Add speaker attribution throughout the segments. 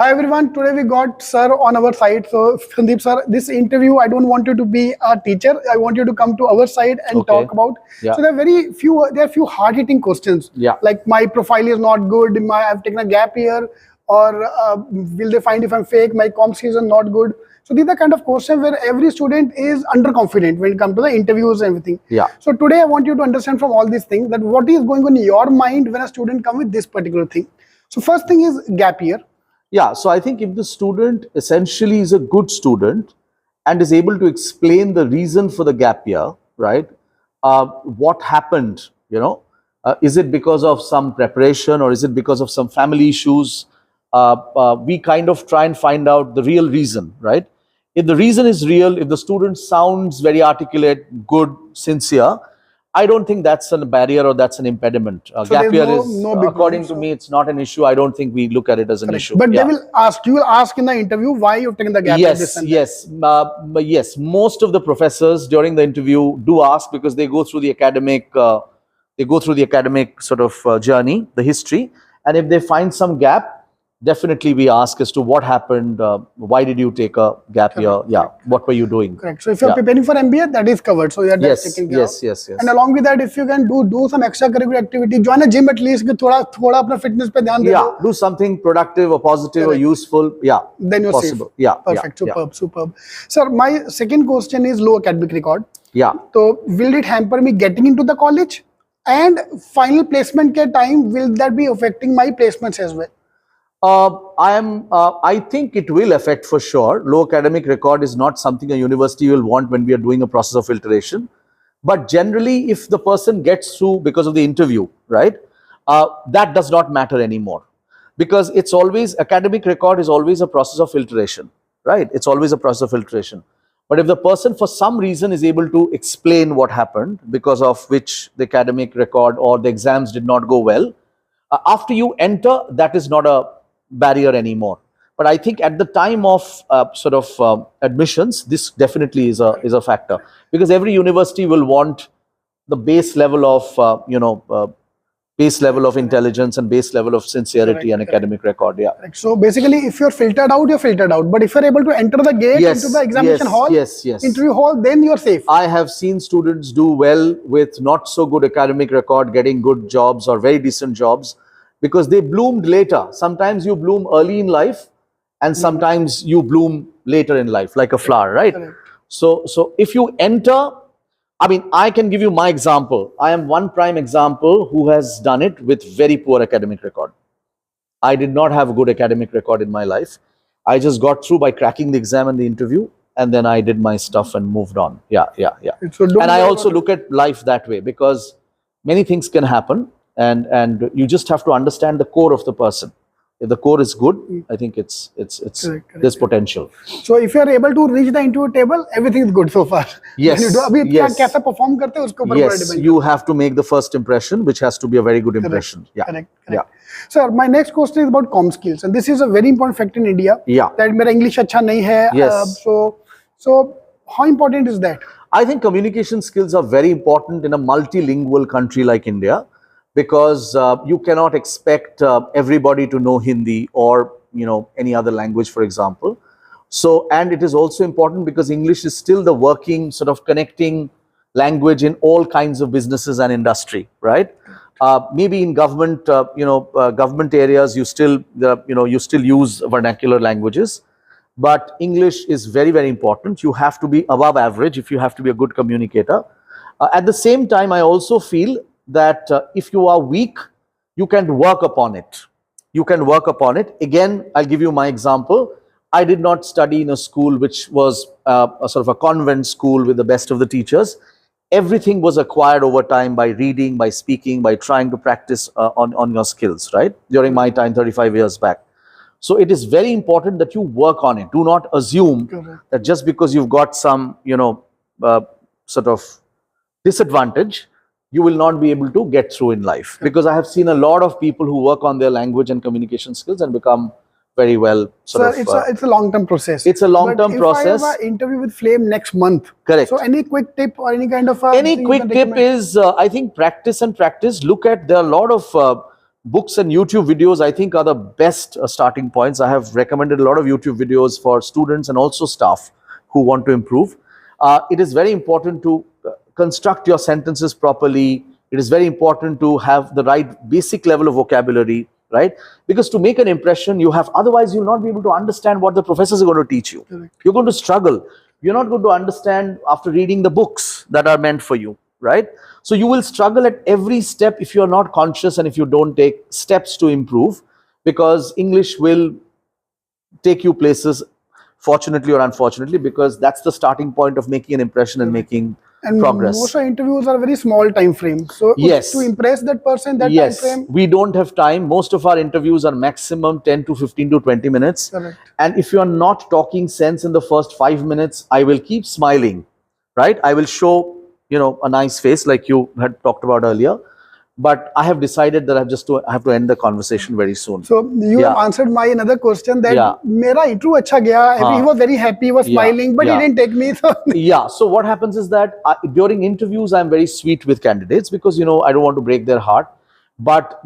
Speaker 1: Hi everyone, today we got sir on our side. So Sandeep sir, this interview I don't want you to be a teacher. I want you to come to our side and
Speaker 2: Okay.
Speaker 1: talk about.
Speaker 2: Yeah.
Speaker 1: So there are few hard hitting questions.
Speaker 2: Yeah.
Speaker 1: Like my profile is not good. I've taken a gap year, or will they find if I'm fake? My comp skills are not good. So these are kind of questions where every student is underconfident when it comes to the interviews and everything.
Speaker 2: Yeah.
Speaker 1: So today I want you to understand from all these things that what is going on in your mind when a student comes with this particular thing. So first thing is gap year.
Speaker 2: Yeah, so I think if the student essentially is a good student and is able to explain the reason for the gap year, right? What happened, is it because of some preparation or is it because of some family issues? We kind of try and find out the real reason, right? If the reason is real, if the student sounds very articulate, good, sincere, I don't think that's a barrier or that's an impediment.
Speaker 1: So
Speaker 2: Gap
Speaker 1: there's
Speaker 2: year
Speaker 1: no-
Speaker 2: is,
Speaker 1: no big
Speaker 2: according
Speaker 1: problem,
Speaker 2: to me, it's not an issue. I don't think we look at it as an
Speaker 1: Correct.
Speaker 2: issue.
Speaker 1: But
Speaker 2: Yeah.
Speaker 1: you will ask in the interview why you've taken the gap at this
Speaker 2: Yes,
Speaker 1: and
Speaker 2: yes, but yes. Most of the professors during the interview do ask because they go through the academic sort of journey, the history, and if they find some gap, definitely we ask as to what happened, why did you take a gap year? Yeah, what were you doing?
Speaker 1: Correct. So if you're
Speaker 2: Yeah.
Speaker 1: preparing for MBA, that is covered. So that's
Speaker 2: Yes,
Speaker 1: taken care
Speaker 2: yes,
Speaker 1: of.
Speaker 2: yes, yes.
Speaker 1: And along with that, if you can do some extracurricular activity, join a gym at least. कि थोड़ा अपना fitness पे ध्यान दे
Speaker 2: Yeah,
Speaker 1: दो.
Speaker 2: do something productive or positive or
Speaker 1: Correct.
Speaker 2: useful. Yeah,
Speaker 1: Then you're
Speaker 2: possible.
Speaker 1: safe.
Speaker 2: Yeah,
Speaker 1: Perfect.
Speaker 2: yeah,
Speaker 1: Superb. Sir, my second question is low academic record.
Speaker 2: yeah.
Speaker 1: So will it hamper me getting into the college? And final placement के time, will that be affecting my placements as well?
Speaker 2: I think it will affect for sure. Low academic record is not something a university will want when we are doing a process of filtration. But generally, if the person gets through because of the interview, right, that does not matter anymore. Because it's always, academic record is always a process of filtration, right? It's always a process of filtration. But if the person for some reason is able to explain what happened because of which the academic record or the exams did not go well, after you enter, that is not a barrier anymore. But I think at the time of admissions, this definitely is a factor, because every university will want the base level of base level of intelligence and base level of sincerity and academic record. Yeah.
Speaker 1: Correct. So basically, if you're filtered out, you're filtered out. But if you're able to enter the gate
Speaker 2: Yes,
Speaker 1: into the examination
Speaker 2: yes,
Speaker 1: hall,
Speaker 2: yes, yes.
Speaker 1: interview hall, then you're safe.
Speaker 2: I have seen students do well with not so good academic record, getting good jobs or very decent jobs, because they bloomed later. Sometimes you bloom early in life and sometimes you bloom later in life, like a flower, right?
Speaker 1: Correct.
Speaker 2: So if you enter, I mean, I can give you my example. I am one prime example who has done it with very poor academic record. I did not have a good academic record in my life. I just got through by cracking the exam and the interview, and then I did my stuff and moved on. Yeah.
Speaker 1: So don't
Speaker 2: And I
Speaker 1: worry
Speaker 2: also
Speaker 1: about
Speaker 2: look at life that way, because many things can happen, and you just have to understand the core of the person. If the core is good, I think it's
Speaker 1: Correct.
Speaker 2: there's potential.
Speaker 1: So if you are able to reach the interview table, everything is good so far.
Speaker 2: Yes,
Speaker 1: When you do, अभी
Speaker 2: yes.
Speaker 1: कैसा perform करते हैं उसके ऊपर पूरा
Speaker 2: Yes,
Speaker 1: depend
Speaker 2: you have to make the first impression, which has to be a very good impression. Yeah.
Speaker 1: Correct.
Speaker 2: Yeah.
Speaker 1: Sir, my next question is about com skills, and this is a very important factor in India.
Speaker 2: Yeah.
Speaker 1: That मेरा English अच्छा नहीं है.
Speaker 2: Yes.
Speaker 1: So how important is that?
Speaker 2: I think communication skills are very important in a multilingual country like India, because you cannot expect everybody to know Hindi or any other language, for example. So, and it is also important because English is still the working sort of connecting language in all kinds of businesses and industry, right? Maybe in government, government areas, you still use vernacular languages. But English is very, very important. You have to be above average if you have to be a good communicator. At the same time, I also feel that if you are weak, you can work upon it. You can work upon it. Again, I'll give you my example. I did not study in a school which was a sort of a convent school with the best of the teachers. Everything was acquired over time by reading, by speaking, by trying to practice on your skills, right? During my time, 35 years back. So it is very important that you work on it. Do not assume that just because you've got some, sort of disadvantage, you will not be able to get through in life. Because I have seen a lot of people who work on their language and communication skills and become very well
Speaker 1: It's a long-term process.
Speaker 2: It's a long-term process.
Speaker 1: If I have an interview with Flame next month,
Speaker 2: correct.
Speaker 1: So any quick tip or any kind of
Speaker 2: any quick tip is, I think, practice and practice. Look at, there are a lot of books and YouTube videos, I think, are the best starting points. I have recommended a lot of YouTube videos for students and also staff who want to improve. It is very important to construct your sentences properly. It is very important to have the right basic level of vocabulary, right? Because to make an impression, you have, otherwise you'll not be able to understand what the professors are going to teach you.
Speaker 1: Correct.
Speaker 2: You're going to struggle. You're not going to understand after reading the books that are meant for you, right? So you will struggle at every step if you're not conscious and if you don't take steps to improve, because English will take you places, fortunately or unfortunately, because that's the starting point of making an impression and making
Speaker 1: And
Speaker 2: progress.
Speaker 1: most of interviews are very small time frame. So
Speaker 2: Yes.
Speaker 1: to impress that person, that
Speaker 2: Yes,
Speaker 1: time frame.
Speaker 2: we don't have time. Most of our interviews are maximum 10 to 15 to 20 minutes.
Speaker 1: Correct.
Speaker 2: And if you are not talking sense in the first 5 minutes, I will keep smiling, right? I will show, a nice face like you had talked about earlier. But I have decided that I have to end the conversation very soon.
Speaker 1: So you have answered my another question that mera interview acha gaya. He was very happy, he was smiling, but he didn't take me. So
Speaker 2: yeah. So what happens is that during interviews, I'm very sweet with candidates because I don't want to break their heart. But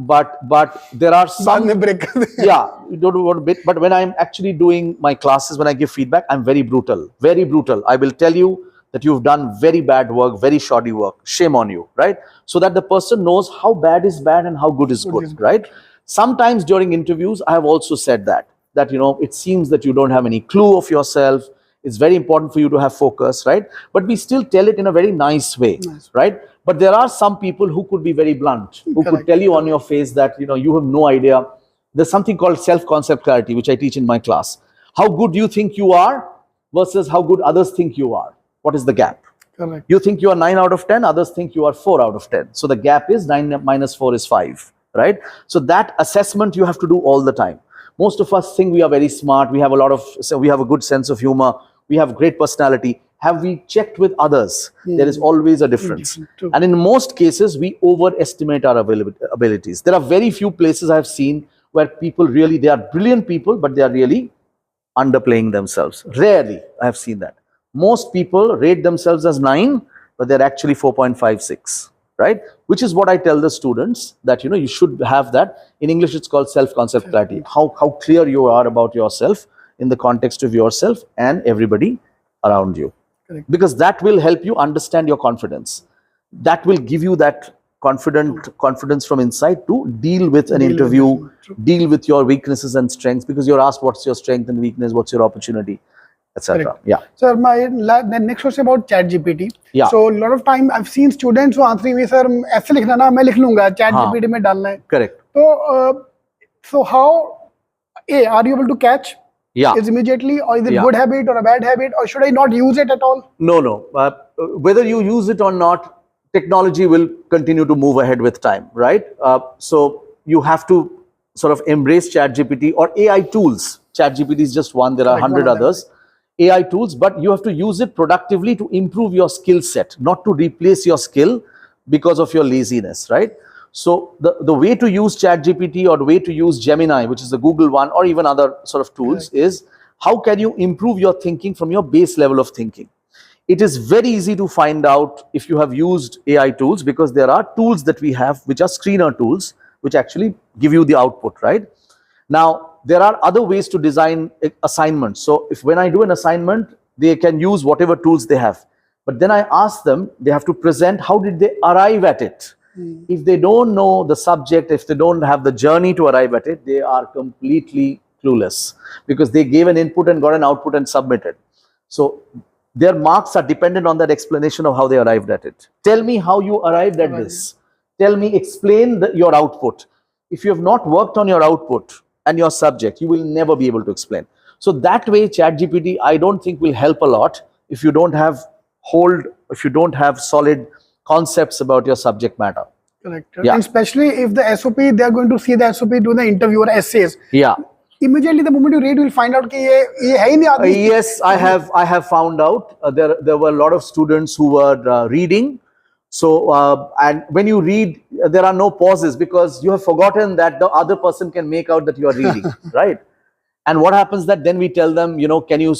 Speaker 2: there are some you don't want to break. But when I'm actually doing my classes, when I give feedback, I'm very brutal, very brutal. I will tell you that you've done very bad work, very shoddy work. Shame on you, right? So that the person knows how bad is bad and how good is good, right? Sometimes during interviews, I have also said that it seems that you don't have any clue of yourself. It's very important for you to have focus, right? But we still tell it in a very nice way, right? But there are some people who could be very blunt, who could tell you on your face that, you have no idea. There's something called self-concept clarity, which I teach in my class. How good you think you are versus how good others think you are. What is the gap?
Speaker 1: correct.
Speaker 2: You think you are 9 out of 10, others think you are 4 out of 10. So the gap is 9 minus 4 is 5, right? So that assessment you have to do all the time. Most of us think we are very smart. We have a good sense of humor. We have great personality. Have we checked with others? There is always a difference. And in most cases, we overestimate our abilities. There are very few places I have seen where people really, they are brilliant people, but they are really underplaying themselves. Rarely I have seen that. Most people rate themselves as 9, but they're actually 4.56, right? Which is what I tell the students, that you should have that. In English, it's called self-concept clarity. How clear you are about yourself in the context of yourself and everybody around you.
Speaker 1: Correct.
Speaker 2: Because that will help you understand your confidence. That will give you that confidence from inside to deal with an interview, deal with your weaknesses and strengths, because you're asked what's your strength and weakness, what's your opportunity, etc. Yeah.
Speaker 1: Sir, my next question about ChatGPT.
Speaker 2: Yeah.
Speaker 1: So a lot of time I've seen students who answering me, sir, ऐसे लिखना ना, मैं लिख लूँगा, ChatGPT में डालना है.
Speaker 2: Correct.
Speaker 1: So how are you able to catch?
Speaker 2: Yeah.
Speaker 1: Is immediately, or is it good habit or a bad habit, or should I not use it at all?
Speaker 2: No. Whether you use it or not, technology will continue to move ahead with time, right? So you have to sort of embrace ChatGPT or AI tools. ChatGPT is just one. There are 100 others. AI tools, but you have to use it productively to improve your skill set, not to replace your skill because of your laziness, right? So the way to use ChatGPT or the way to use Gemini, which is the Google one, or even other sort of tools, is how can you improve your thinking from your base level of thinking? It is very easy to find out if you have used AI tools, because there are tools that we have which are screener tools, which actually give you the output, right? Now, there are other ways to design assignments. So when I do an assignment, they can use whatever tools they have. But then I ask them, they have to present how did they arrive at it. If they don't know the subject, if they don't have the journey to arrive at it, they are completely clueless, because they gave an input and got an output and submitted. So their marks are dependent on that explanation of how they arrived at it. Tell me how you arrived at this. Tell me, explain your output. If you have not worked on your output and your subject, you will never be able to explain. So that way, ChatGPT, I don't think will help a lot if you don't have solid concepts about your subject matter.
Speaker 1: Correct.
Speaker 2: Yeah.
Speaker 1: And especially if the SOP, they are going to see the SOP do the interview or essays.
Speaker 2: Yeah.
Speaker 1: Immediately the moment you read, you will find out that ये है ही नहीं आदमी.
Speaker 2: Yes, I have found out. There were a lot of students who were reading. So, and when you read, there are no pauses, because you have forgotten that the other person can make out that you are reading, right? And what happens that then we tell them, can you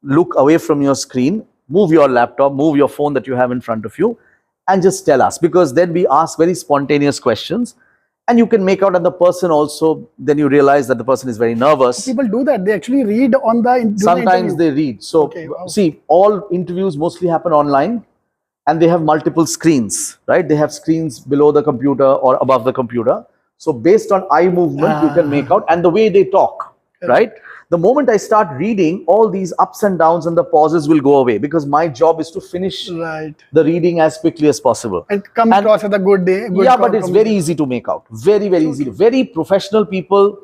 Speaker 2: look away from your screen, move your laptop, move your phone that you have in front of you, and just tell us, because then we ask very spontaneous questions. and you can make out that the person also, then you realize that the person is very nervous.
Speaker 1: People do that. They actually read on the
Speaker 2: Sometimes they read. So
Speaker 1: Okay, wow.
Speaker 2: see, all interviews mostly happen online, and they have multiple screens, right? They have screens below the computer or above the computer. So based on eye movement, you can make out, and the way they talk, right? The moment I start reading, all these ups and downs and the pauses will go away, because my job is to finish the reading as quickly as possible.
Speaker 1: And come across as a good day.
Speaker 2: Yeah, but it's very easy to make out. Very, very easy. Very professional people.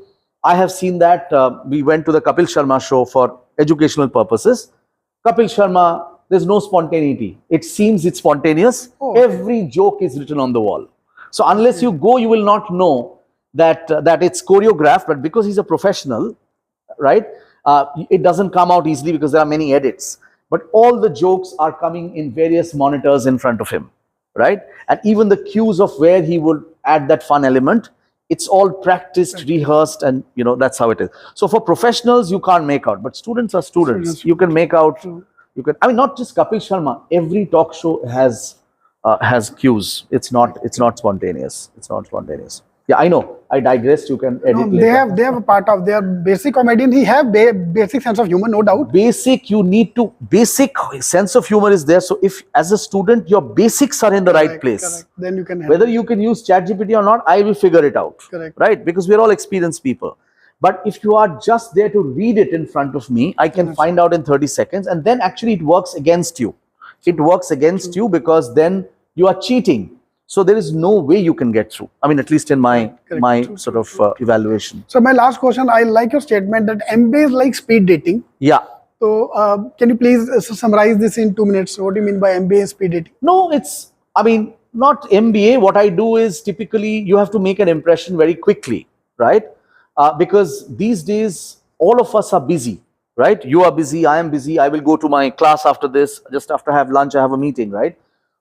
Speaker 2: I have seen that. We went to the Kapil Sharma show for educational purposes. Kapil Sharma, there's no spontaneity. It seems it's spontaneous. Every joke is written on the wall. So unless you go, you will not know that that it's choreographed. But because he's a professional, right, it doesn't come out easily because there are many edits. But all the jokes are coming in various monitors in front of him, right? And even the cues of where he would add that fun element, it's all practiced, rehearsed, and you know, that's how it is. So for professionals, you can't make out, but students are students. You can make out. You can. I mean, not just Kapil Sharma. Every talk show has cues. It's not spontaneous. It's not spontaneous. Yeah, I know. I digressed. You can edit later.
Speaker 1: They have a part of their basic comedian. He have basic sense of humor, no doubt.
Speaker 2: Basic sense of humor is there. So if as a student your basics are in the right place,
Speaker 1: then you can.
Speaker 2: Whether you can use ChatGPT or not, I will figure it out. Right? Because we're all experienced people. But if you are just there to read it in front of me, I can find out in 30 seconds, and then actually it works against you. It works against you because then you are cheating. So there is no way you can get through. I mean, at least in my sort of evaluation.
Speaker 1: So my last question, I like your statement that MBA is like speed dating.
Speaker 2: Yeah.
Speaker 1: So can you please summarize this in 2 minutes? What do you mean by MBA speed dating?
Speaker 2: No, it's, I mean, not MBA. What I do is typically you have to make an impression very quickly, right? Because these days, all of us are busy, right? You are busy, I am busy. I will go to my class after this. Just after I have lunch, I have a meeting, right?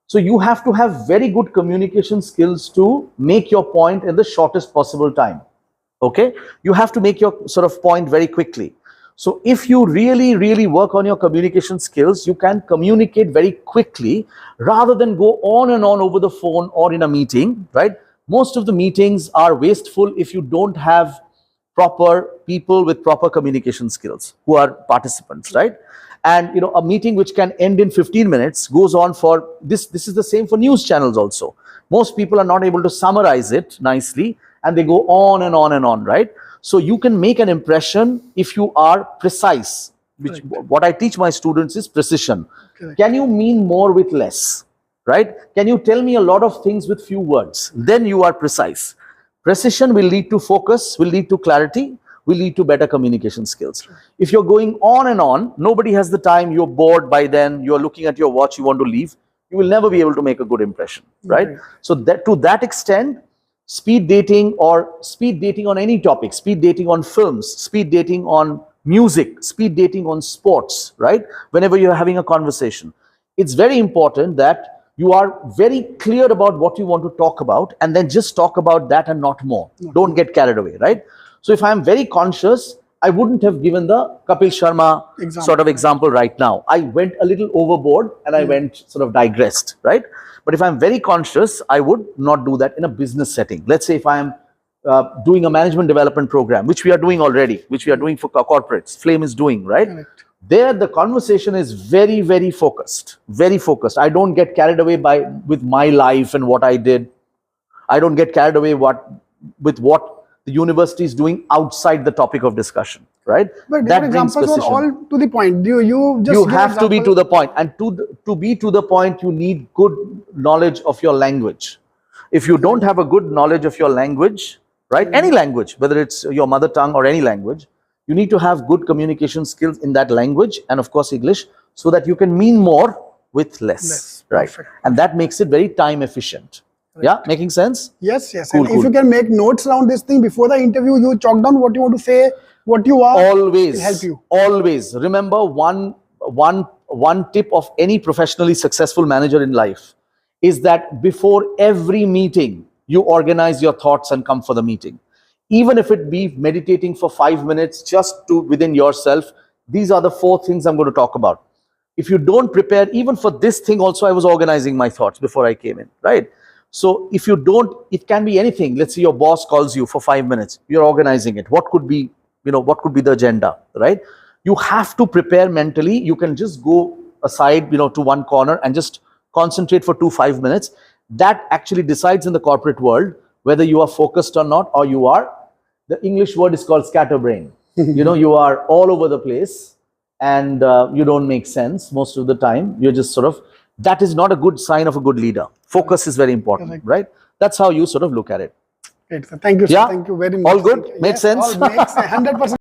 Speaker 2: So you have to have very good communication skills to make your point in the shortest possible time. Okay? You have to make your sort of point very quickly. So if you really, really work on your communication skills, you can communicate very quickly rather than go on and on over the phone or in a meeting, right? Most of the meetings are wasteful if you don't have proper people with proper communication skills who are participants, right? And you know, a meeting which can end in 15 minutes goes on for this. This is the same for news channels also. Most people are not able to summarize it nicely, and they go on and on and on, right? So you can make an impression if you are precise. Which what I teach my students is precision. Can you mean more with less, right? Can you tell me a lot of things with few words? Then you are precise. Precision will lead to focus, will lead to clarity, will lead to better communication skills. If you're going on and on, nobody has the time, you're bored by then, you're looking at your watch, you want to leave, you will never be able to make a good impression, right? So that to that extent, speed dating or speed dating on any topic, speed dating on films, speed dating on music, speed dating on sports, right? Whenever you're having a conversation, it's very important that you are very clear about what you want to talk about, and then just talk about that and not more. Don't get carried away, right? So if I'm very conscious, I wouldn't have given the Kapil Sharma sort of example right now. I went a little overboard and I went sort of digressed, right? But if I'm very conscious, I would not do that in a business setting. Let's say if I'm doing a management development program, which we are doing already, which we are doing for corporates, Flame is doing, right? There, the conversation is very, very focused, very focused. I don't get carried away with my life and what I did. I don't get carried away with what the university is doing outside the topic of discussion, right?
Speaker 1: But that examples are all to the point.
Speaker 2: You have to be to the point, and to be to the point, you need good knowledge of your language. If you don't have a good knowledge of your language, right? Any language, whether it's your mother tongue or any language, you need to have good communication skills in that language, and of course English, so that you can mean more with less, right? Perfect. And that makes it very time efficient. Yeah, making sense?
Speaker 1: Yes, yes. Cool, and if you can make notes around this thing before the interview, you chalk down what you want to say, what you are.
Speaker 2: Always,
Speaker 1: help you.
Speaker 2: Always. Remember one tip of any professionally successful manager in life is that before every meeting, you organize your thoughts and come for the meeting. Even if it be meditating for 5 minutes just to within yourself, these are the 4 things I'm going to talk about. If you don't prepare, even for this thing also, I was organizing my thoughts before I came in, right? So if you don't, it can be anything. Let's say your boss calls you for 5 minutes. You're organizing it. What could be, what could be the agenda, right? You have to prepare mentally. You can just go aside, to one corner and just concentrate for 5 minutes. That actually decides in the corporate world whether you are focused or not, or you are, the English word is called scatterbrain. You are all over the place and you don't make sense most of the time. You're just sort of, that is not a good sign of a good leader. Focus is very important,
Speaker 1: Correct.
Speaker 2: right? That's how you sort of look at it.
Speaker 1: Great, sir. Thank you, sir.
Speaker 2: Yeah?
Speaker 1: Thank you very much.
Speaker 2: All good? Made
Speaker 1: Yes,
Speaker 2: sense?
Speaker 1: all makes 100%.